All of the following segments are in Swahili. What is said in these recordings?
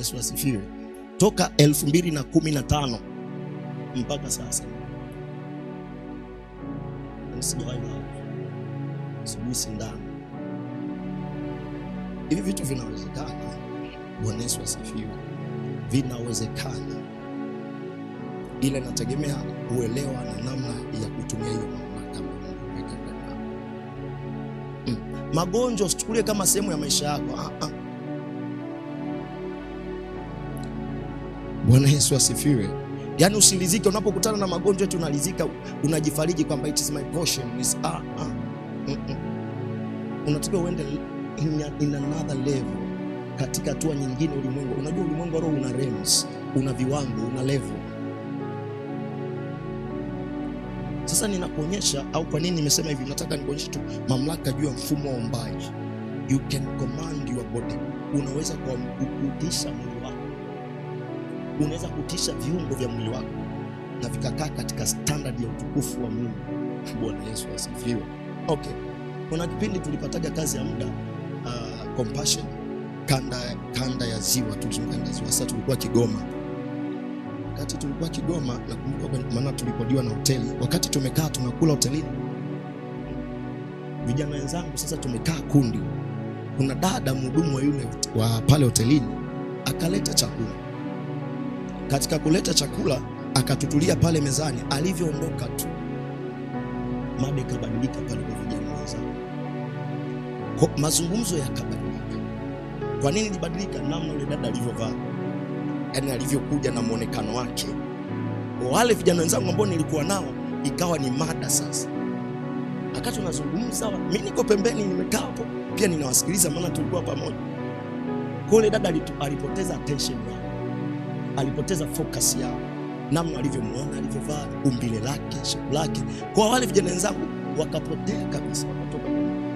Yesu asifiwe. Toka 2015 mpaka sasa sijawahi sijui sindano. Hivi vitu vinawezekana. Bwana Yesu asifiwe. Vinawezekana, ila inategemea uelewa na namna ya kutumia hiyo mamlaka. Magonjwa usichukulie kama sehemu ya maisha yako. Bwana Yesu asifiwe. Yaani usilizike unapokutana na magonjwa tu, unalizika unajifariji kwamba it is my portion. Unatakiwa uende in another level, katika hatua nyingine ulimwengu. Unajua ulimwengu wa roho una realms, una viwango, una level. Sasa ninakuonyesha, au kwa nini nimesema hivi, nataka nikuonyeshe tu mamlaka juu ya mfumo wa uumbaji. You can command your body. Unaweza kutisha mwili wako, unaweza kutisha viungo vya mwili wako na vikakaa katika standard ya utukufu wa Mungu. Bwana Yesu asifiwe. Okay, kuna kipindi tulipataga kazi ya muda Compassion kanda ya ziwa, tulizunguka kanda ya ziwa. Sasa tulikuwa Kigoma. Wakati tulikuwa Kigoma, nakumbuka maana tulikodiwa na hoteli. Wakati tumekaa tunakula hotelini, vijana wenzangu sasa tumekaa kundi, kuna dada mhudumu wa pale hotelini akaleta chakula. Katika kuleta chakula akatutulia pale mezani. Alivyoondoka tu mada ikabadilika pale kwa vijana wenzangu, mazungumzo yakabadilika. Kwa nini libadilika? Namna yule dada alivyovaa, yaani alivyokuja na muonekano wake. Wale vijana wenzangu ambao nilikuwa nao ikawa ni mada sasa. Wakati tunazungumza, mimi niko pembeni nimekaa hapo pia ninawasikiliza, maana tulikuwa pamoja. Kwa yule dada alipoteza attention yao, alipoteza focus yao, namna alivyomuona, alivyovaa, umbile lake, shape lake. Kwa wale vijana wenzangu wakapotea kabisa, wakatoka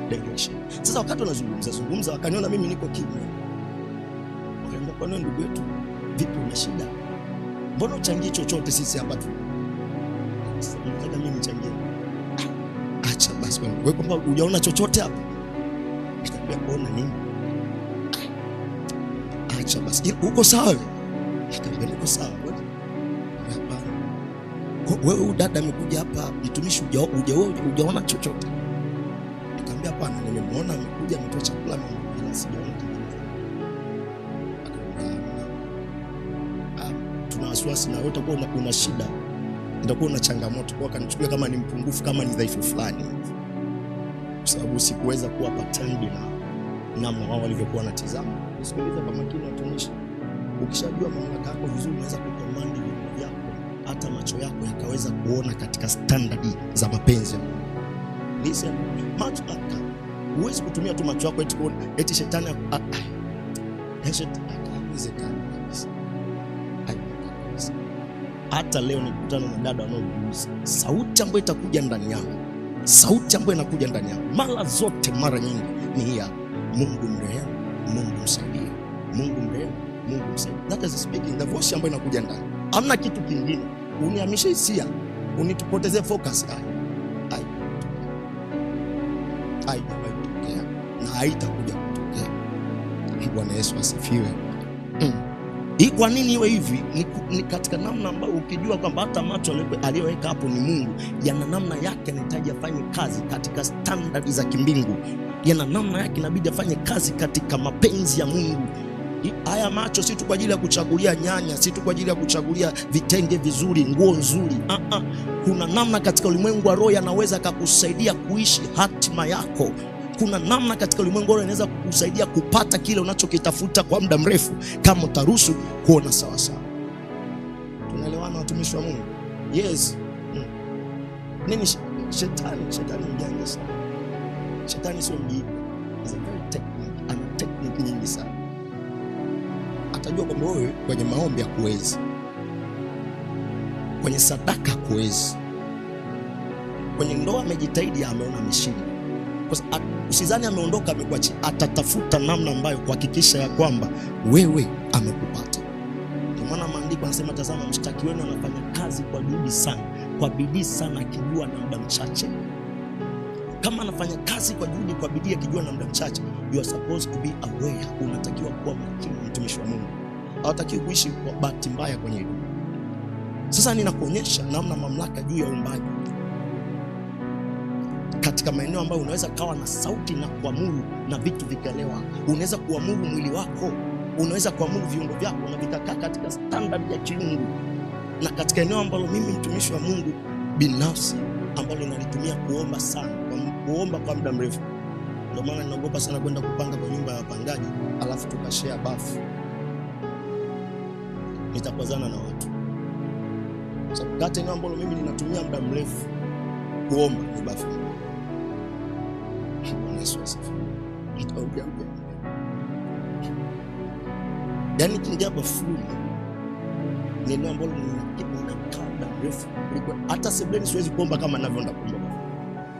direction. Sasa wakati tunazungumza wakaniona mimi niko kimya. Wakaambia, kwa nini ndugu yetu, vipi, una shida? Mbona uchangie chochote sisi hapa tu? Sasa nataka mimi nichangie. Acha basi wewe, kwamba hujaona chochote hapa. Nikamwambia, kuona nini? Acha basi. Uko sawa? Nikamwambia niko sawa. Wewe dada amekuja hapa mtumishi, hujaona chochote? Nikamwambia hapana, nimemwona amekuja ametoa chakula mimi sijaona kitu. Tuna wasiwasi na wewe utakuwa una shida, utakuwa una changamoto. Kwa kanichukulia kama ni mpungufu, kama ni dhaifu fulani, kwa sababu sikuweza kuwa patend na wao walivyokuwa wanatazama. Usikilize kwa makini watumishi. Ukishajua mamlaka yako vizuri, unaweza kucommand vitu vyako, hata macho yako yakaweza kuona katika standard za mapenzi ya Mungu. Listen, macho yako huwezi kutumia tu macho yako eti shetani haiwezekani kabisa. Hata leo nikutana na dada wanaogusa, sauti ambayo itakuja ndani yangu, sauti ambayo inakuja ndani yangu mara zote, mara nyingi ni hii: Mungu mrehemu, Mungu msaidie, Mungu mrehemu, Mungu msaidie. That is speaking, the voice ambayo inakuja ndani. Hamna kitu kingine. Unihamishe hisia, unitupoteze focus. Haitokea na haitakuja kutokea. Bwana Yesu asifiwe. Hii kwa nini iwe hivi? Ni katika namna ambayo ukijua kwamba hata macho aliyoweka hapo ni Mungu, yana namna yake, anahitaji afanye kazi katika standard za kimbingu, yana namna yake, inabidi afanye kazi katika mapenzi ya Mungu. Haya macho si tu kwa ajili ya kuchagulia nyanya, si tu kwa ajili ya kuchagulia vitenge vizuri, nguo nzuri. Kuna namna katika ulimwengu wa roho yanaweza kukusaidia kuishi hatima yako. Kuna namna katika ulimwengu wa roho inaweza kukusaidia kupata kile unachokitafuta kwa muda mrefu, kama utaruhusu kuona sawa sawa. Tunaelewana watumishi wa Mungu? Yes. Nini shetani mjanja sana. Shetani sio mjinga. Is a very technique, ana technique nyingi sana. Atajua kwamba wewe kwenye maombi hakuwezi, kwenye sadaka hakuwezi, kwenye ndoa amejitahidi, ameona ameshinda. Usizani ameondoka amekuacha, atatafuta namna ambayo kuhakikisha ya kwamba wewe amekupata. Kwa maana maandiko yanasema, tazama mshtaki wenu anafanya kazi kwa juhudi sana, kwa bidii sana, akijua na muda mchache. Kama anafanya kazi kwa juhudi, kwa bidii, akijua na muda mchache, you are supposed to be aware. Unatakiwa kuwa makini, mtumishi wa Mungu. hawataki kuishi kwa bahati mbaya kwenye hilo. Sasa ninakuonyesha namna mamlaka juu ya uumbaji katika maeneo ambayo unaweza kawa na sauti na kuamuru na vitu vikaelewa. Unaweza kuamuru mwili wako, unaweza kuamuru viungo vyako na vikakaa katika standard ya kiungu. Na katika eneo ambalo mimi mtumishi wa Mungu binafsi ambalo nalitumia kuomba sana, kuomba kwa muda mrefu. Ndio maana ninaogopa sana kwenda kupanga kwa nyumba ya wapangaji alafu tukashare bafu. Nitakwazana na watu. Sababu kati eneo ambalo mimi ninatumia muda mrefu kuomba ni bafu. Yesu asifiwe. Yaani kingia bafuni ni eneo ambalo ninakaa muda mrefu. Hata sebuleni siwezi kuomba kama ninavyoenda kuomba.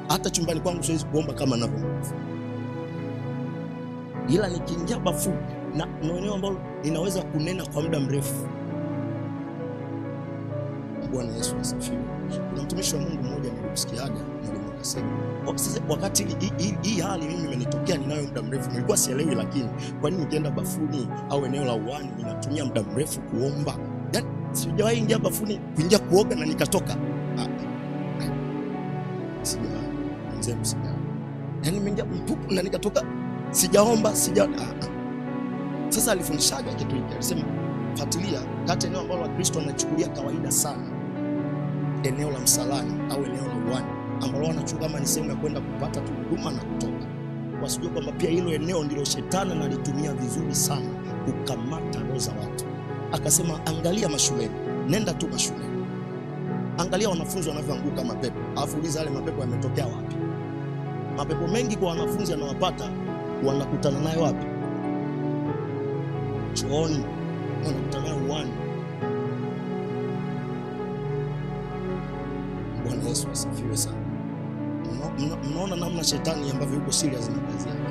Hata chumbani kwangu siwezi kuomba kama ninavyoomba. Ila nikiingia bafuni na eneo ambalo ninaweza kunena kwa muda mrefu. Bwana Yesu asifiwe. Kuna mtumishi wa Mungu mmoja nilimsikiaga, nilimwasema, wakati hii hali mimi imenitokea, ninayo muda mrefu, nilikuwa sielewi, lakini kwa nini nikienda bafuni au eneo la uani ninatumia muda mrefu kuomba? Yaani sijawahi ingia bafuni kuingia kuoga na nikatoka. Sijawahi. Mzee sijawahi. Yaani nimeingia mtupu na nikatoka, sijaomba, Sasa alifundishaga kitu hiki, alisema fuatilia kati eneo ambalo Wakristo wanachukulia kawaida sana, eneo la msalani au eneo la uani ambalo wanachukua kama ni sehemu ya kwenda kupata huduma na kutoka. Wasijue kwamba pia hilo eneo ndilo shetani analitumia vizuri sana kukamata roho za watu. Akasema angalia mashuleni, nenda tu mashuleni, angalia wanafunzi wanavyoanguka mapepo, alafu uliza yale mapepo yametokea wapi. Mapepo mengi kwa wanafunzi anawapata, wanakutana nayo wapi? Chooni, wanakutana nayo uani. Bwana Yesu asifiwe sana. Mnaona namna shetani ambavyo yuko serious na kazi yake.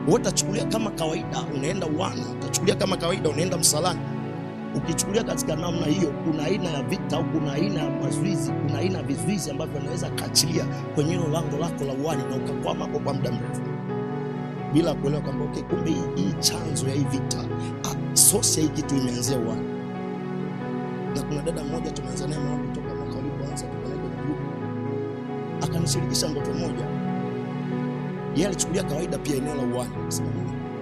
Wewe utachukulia kama kawaida unaenda uani, utachukulia kama kawaida unaenda msalani. Ukichukulia katika namna hiyo, kuna aina ya vita au kuna aina ya mazuizi, kuna aina ya vizuizi ambavyo anaweza kaachilia kwenye hilo lango lako la uani na ukakwama hapo kwa muda mrefu bila kuelewa kwamba okay, kumbe hii chanzo ya hii vita, source ya hii kitu imeanzia uani. Na kuna dada mmoja tumeanza naye maombi kutoka mwaka ulipoanza kwenye group, akanishirikisha ndoto moja. Yeye alichukulia kawaida pia eneo la uani. Akasema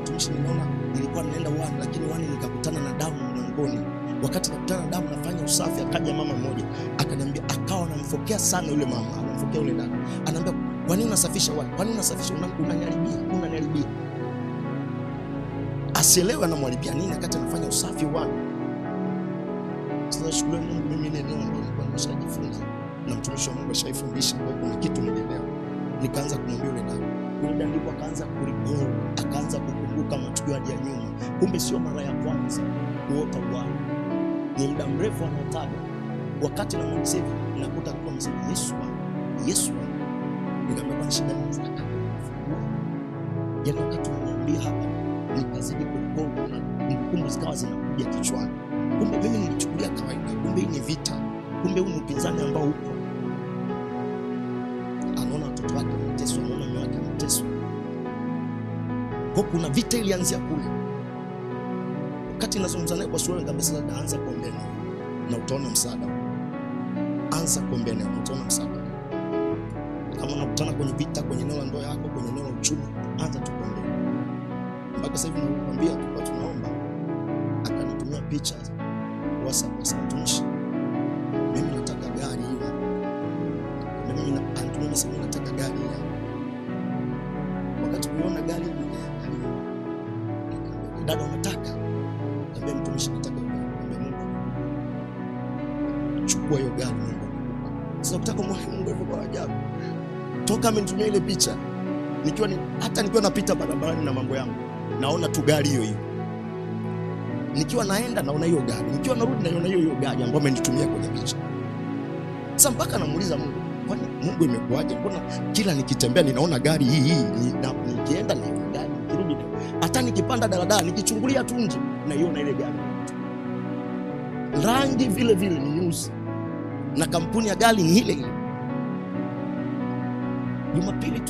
mtumishi, niliona nilikuwa ninaenda uani, lakini uani nikakutana na damu mlangoni. Wakati nakutana na damu nafanya usafi, akaja mama mmoja akaniambia, akawa anamfokea sana yule mama, anamfokea yule dada. Ananiambia, kwa nini unasafisha uani? Kwa nini unasafisha? Unaniharibia. Asielewe anamharibia nini wakati anafanya usafi uani. Sasa shule Mungu, mimi ile eneo ndio nilikuwa nimeshajifunza na mtumishi wa Mungu ashaifundisha, kwa kuna kitu nilielewa. Nikaanza kumwambia yule dada. Yule dada ndipo akaanza kurigoro, akaanza kukumbuka matukio ya nyuma. Kumbe sio mara ya kwanza kuota uani. Ni muda mrefu anaotaga. Wakati na Mungu sasa nakuta kwa mzee Yesu. Nikamwambia shida ni zaka. Yaani wakati tunamwambia hapa nikazidi kukumbuka na kumbukumbu zikawa zinakuja kichwani. Kumbe mimi nilichukulia kawaida, kumbe hii ni vita. Kumbe huu ni upinzani ambao uko. Anaona watoto wake wanateswa, anaona mume wake anateswa. Kwa kuna vita ilianzia kule. Wakati nazungumza naye kwa swali kabisa, anza kuombea na utaona msaada. Anza kuombea na utaona msaada. Kama unakutana kwenye vita, kwenye eneo la ndoa yako, kwenye eneo la uchumi, anza tu kuombea. Mpaka sasa hivi nakwambia tulikuwa tunaomba, akanitumia picha WhatsApp, mtumishi, mimi nataka gari hiyo. Na mimi nataka gari hiyo. Wakati unaona gari hiyo, dada unataka? Niambia mtumishi, nataka Mungu. Chukua hiyo gari Mungu. Sasa ukitaka Mungu hivyo kwa ajabu. Toka amenitumia ile picha. Hata nikiwa napita barabarani na mambo yangu, naona tu gari hiyo. Nikiwa naenda naona hiyo gari. Nikiwa narudi naona hiyo gari ambayo amenitumia kwenye picha. Sasa mpaka namuuliza Mungu, kwani Mungu imekuaje? Mbona kila nikitembea ninaona gari hii, nikienda na hiyo gari, nikirudi hata nikipanda daladala nikichungulia tu nje naiona ile gari. Rangi vile vile ni nyeusi na kampuni ya gari ni ile ile. Jumapili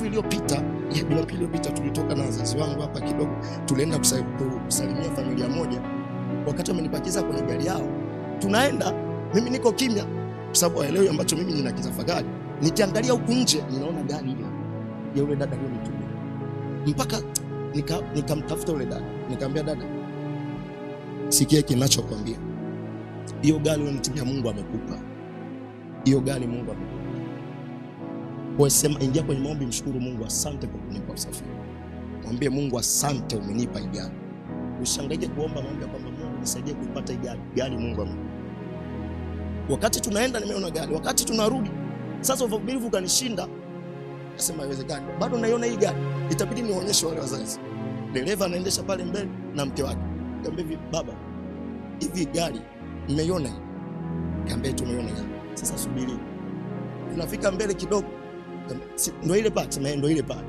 iliyopita tulitoka na wazazi wangu hapa kidogo, tulienda kusalimia familia moja. wakati wamenipakiza kwenye gari yao, tunaenda, mimi niko kimya kwa sababu haelewi ambacho mimi ninakitafakari. Nikiangalia huku nje ninaona gari ile ya yule dada aliyonitumia, mpaka nikamtafuta yule dada, nikamwambia dada, sikia kinachokwambia, hiyo gari unanitumia Mungu amekupa hiyo gari, Mungu amekupa. Kwa sema, ingia kwenye maombi, mshukuru Mungu, asante kwa kunipa usafiri. Mwambie Mungu asante, umenipa hii gari. Ushangaike kuomba maombi kwamba Mungu nisaidie kuipata hii gari, Mungu amekupa. Wakati tunaenda nimeona gari, wakati tunarudi sasa uvumilivu kanishinda, nasema haiwezekani, bado naiona hii gari, itabidi nionyeshe wale wazazi. Dereva anaendesha pale mbele na mke wake, nikamwambia baba, hivi gari nimeiona hii. Nikamwambia tumeiona hii. Sasa subiri. Tunafika mbele kidogo, ndio ile pale, sema ndio ile pale.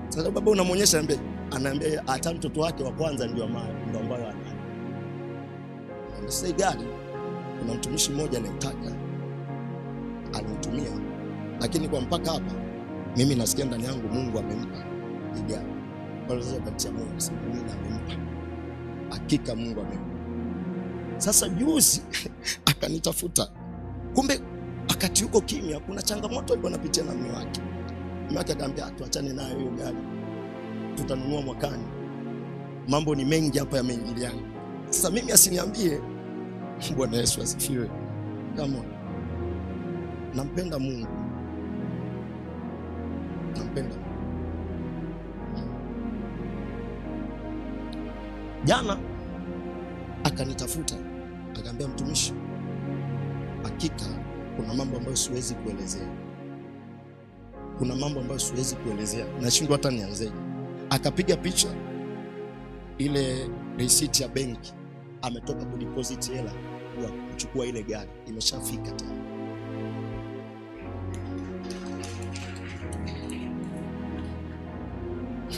Sasa baba unamwonyesha mbele, anaambia hata mtoto wake wa kwanza ndio ambayo ana. Sasa gari kuna mtumishi mmoja anamtaka alinitumia, lakini kwa mpaka hapa mimi nasikia ndani yangu Mungu amempa hii gari. Kwa sababu katia moyo sema mimi amempa. Hakika Mungu amempa. Sasa juzi akanitafuta. Kumbe wakati yuko kimya kuna changamoto alikuwa anapitia na mume wake. Mume wake akamwambia tuachane nayo hiyo gari, tutanunua mwakani. Mambo ni mengi hapa yameingiliana. Sasa mimi asiniambie. Bwana Yesu asifiwe. Kama nampenda Mungu, nampenda. Jana akanitafuta akaniambia, mtumishi, hakika kuna mambo ambayo siwezi kuelezea. Kuna mambo ambayo siwezi kuelezea, nashindwa hata nianzeje. Akapiga picha ile receipt ya benki, ametoka kudeposit hela kwa kuchukua ile gari, imeshafika tena.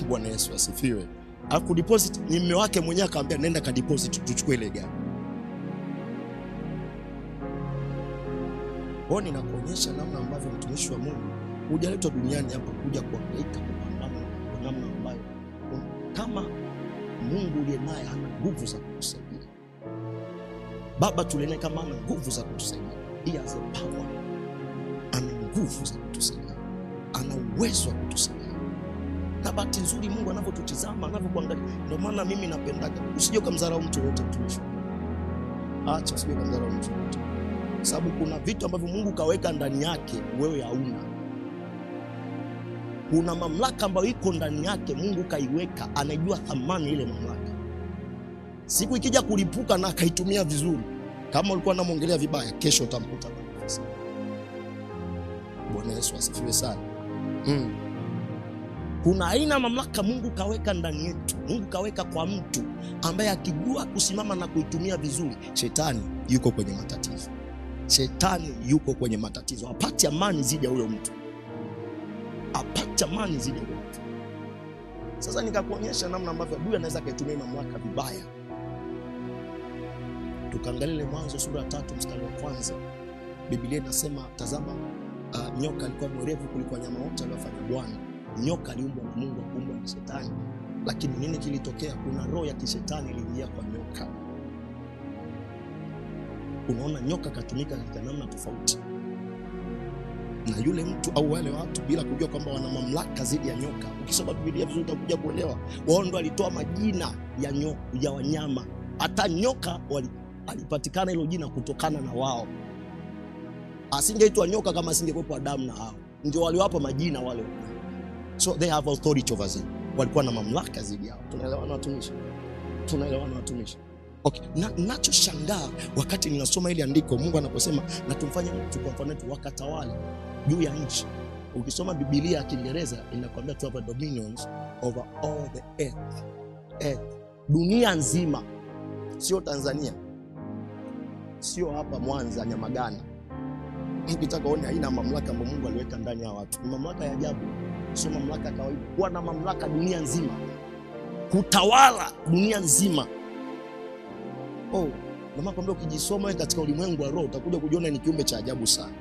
Bwana Yesu asifiwe. Aku deposit ni mume wake mwenyewe, akamwambia nenda ka deposit tuchukue ile gari. Kwa nini nakuonyesha namna ambavyo mtumishi wa Mungu hujaletwa duniani hapa kuja kuhangaika kupambana kwa namna ambayo kama Mungu uliye naye hana nguvu za kukusaidia. Baba tuliene kama ana nguvu za kutusaidia. He has a power. Ana nguvu za kutusaidia. Ana uwezo wa kutusaidia. Na bahati nzuri Mungu anapotutizama, anapokuangalia, ndio maana mimi napendaga usije kumdharau mtu yote mtumishi. Acha usije kumdharau mtu yote. Sababu kuna vitu ambavyo Mungu kaweka ndani yake wewe hauna. Kuna mamlaka ambayo iko ndani yake Mungu kaiweka, anajua thamani ile mamlaka. Siku ikija kulipuka na akaitumia vizuri, kama ulikuwa unamwongelea vibaya, kesho utamkuta nafasi. Bwana Yesu asifiwe sana. Kuna aina mamlaka Mungu kaweka ndani yetu. Mungu kaweka kwa mtu ambaye akijua kusimama na kuitumia vizuri, shetani yuko kwenye matatizo. Shetani yuko kwenye matatizo. Apate amani zidi ya huyo mtu. Apate amani zidi ya huyo mtu. Sasa nikakuonyesha namna ambavyo adui anaweza kuitumia mamlaka vibaya. Tukaangalia Mwanzo sura ya 3 mstari wa 1. Biblia inasema, tazama, nyoka alikuwa mwerevu kuliko wanyama wote aliofanya Bwana. Nyoka aliumbwa na Mungu, akuumbwa na shetani. Lakini nini kilitokea? Kuna roho ya kishetani iliingia kwa nyoka. Unaona, nyoka katumika katika namna tofauti. Na yule mtu au wale watu bila kujua kwamba wana mamlaka zidi ya nyoka. Ukisoma Biblia vizuri utakuja kuelewa. Wao ndio walitoa majina ya wanyama. Hata nyoka alipatikana hilo jina kutokana na wao. Asingeitwa nyoka kama asingekuwepo Adamu na Hawa. Ndio waliwapa majina wale. So they have authority over them. Walikuwa na mamlaka zidi yao. Tunaelewana watumishi? Tunaelewana watumishi? Okay, nachoshangaa wakati ninasoma ile andiko, Mungu anaposema na tumfanye mtu kwa mfano wetu wakatawale juu ya nchi. Ukisoma Biblia ya Kiingereza inakwambia to have dominions over all the earth. Dunia nzima. Sio Tanzania. Sio hapa Mwanza Nyamagana. Ukitaka uone aina mamlaka ambayo Mungu aliweka ndani ya watu. Ni mamlaka ya ajabu. Sio mamlaka ya kawaida. Kuwa na mamlaka dunia nzima. Kutawala dunia nzima. Ndio maana kwambia ukijisoma katika ulimwengu wa roho utakuja kujiona ni kiumbe cha ajabu sana.